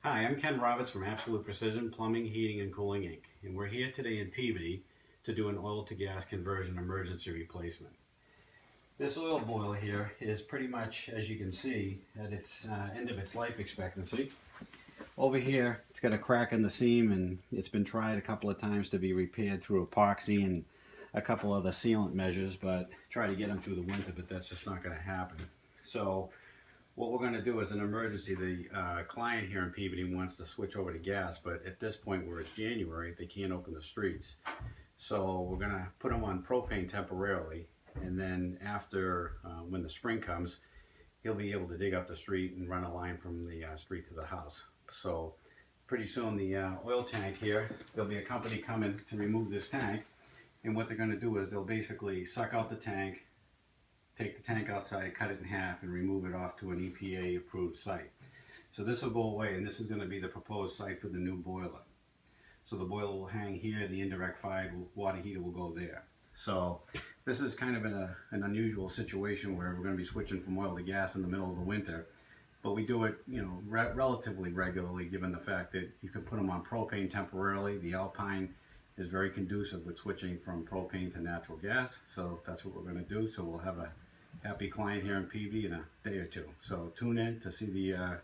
Hi, I'm Ken Roberts from Absolute Precision Plumbing, Heating, and Cooling Inc. And we're here today in Peabody to do an oil to gas conversion emergency replacement. This oil boiler here is pretty much, as you can see, at its end of its life expectancy. Over here, it's got a crack in the seam and it's been tried a couple of times to be repaired through epoxy and a couple other sealant measures, but try to get them through the winter, but that's just not going to happen. So what we're going to do is an emergency. The client here in Peabody wants to switch over to gas, but at this point where it's January, they can't open the streets. So we're going to put them on propane temporarily, and then after, when the spring comes, he'll be able to dig up the street and run a line from the street to the house. So pretty soon the oil tank here, there'll be a company coming to remove this tank, and what they're going to do is they'll basically suck out the tank, take the tank outside, cut it in half, and remove it off to an EPA approved site. So this will go away, and this is going to be the proposed site for the new boiler. So the boiler will hang here, the indirect fired water heater will go there. So this is kind of an unusual situation where we're going to be switching from oil to gas in the middle of the winter, but we do it, relatively regularly, given the fact that you can put them on propane temporarily. The Alpine is very conducive with switching from propane to natural gas, so that's what we're going to do. So we'll have a happy client here in PV in a day or two. So tune in to see the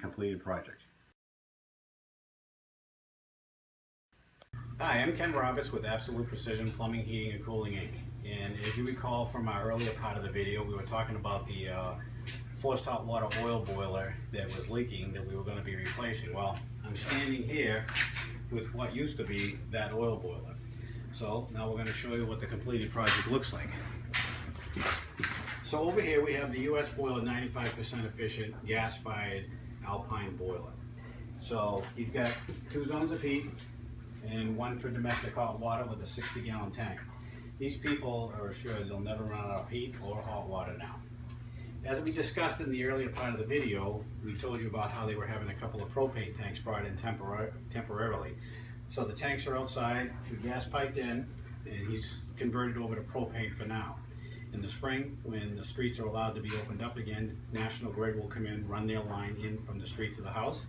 completed project. Hi, I'm Ken Roberts with Absolute Precision Plumbing, Heating, and Cooling Inc. And as you recall from our earlier part of the video, we were talking about the forced hot water oil boiler that was leaking that we were going to be replacing. Well, I'm standing here with what used to be that oil boiler. So now we're going to show you what the completed project looks like. So over here we have the US boiler 95% efficient gas-fired Alpine boiler. So he's got 2 zones of heat and 1 for domestic hot water with a 60-gallon tank. These people are assured they'll never run out of heat or hot water now. As we discussed in the earlier part of the video, we told you about how they were having a couple of propane tanks brought in temporarily. So the tanks are outside, the gas piped in, and he's converted over to propane for now. In the spring, when the streets are allowed to be opened up again, National Grid will come in, run their line in from the street to the house,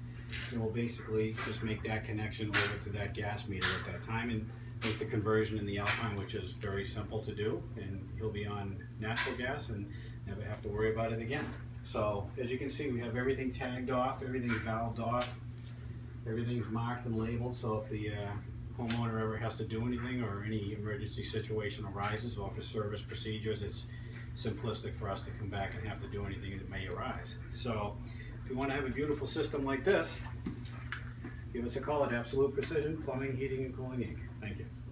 and we'll basically just make that connection over to that gas meter at that time and make the conversion in the Alpine, which is very simple to do, and he'll be on natural gas and never have to worry about it again. So as you can see, we have everything tagged off, everything's valved off, everything's marked and labeled, so if the homeowner ever has to do anything or any emergency situation arises or for service procedures, it's simplistic for us to come back and have to do anything that may arise. So if you want to have a beautiful system like this, give us a call at Absolute Precision Plumbing, Heating, and Cooling Inc. Thank you.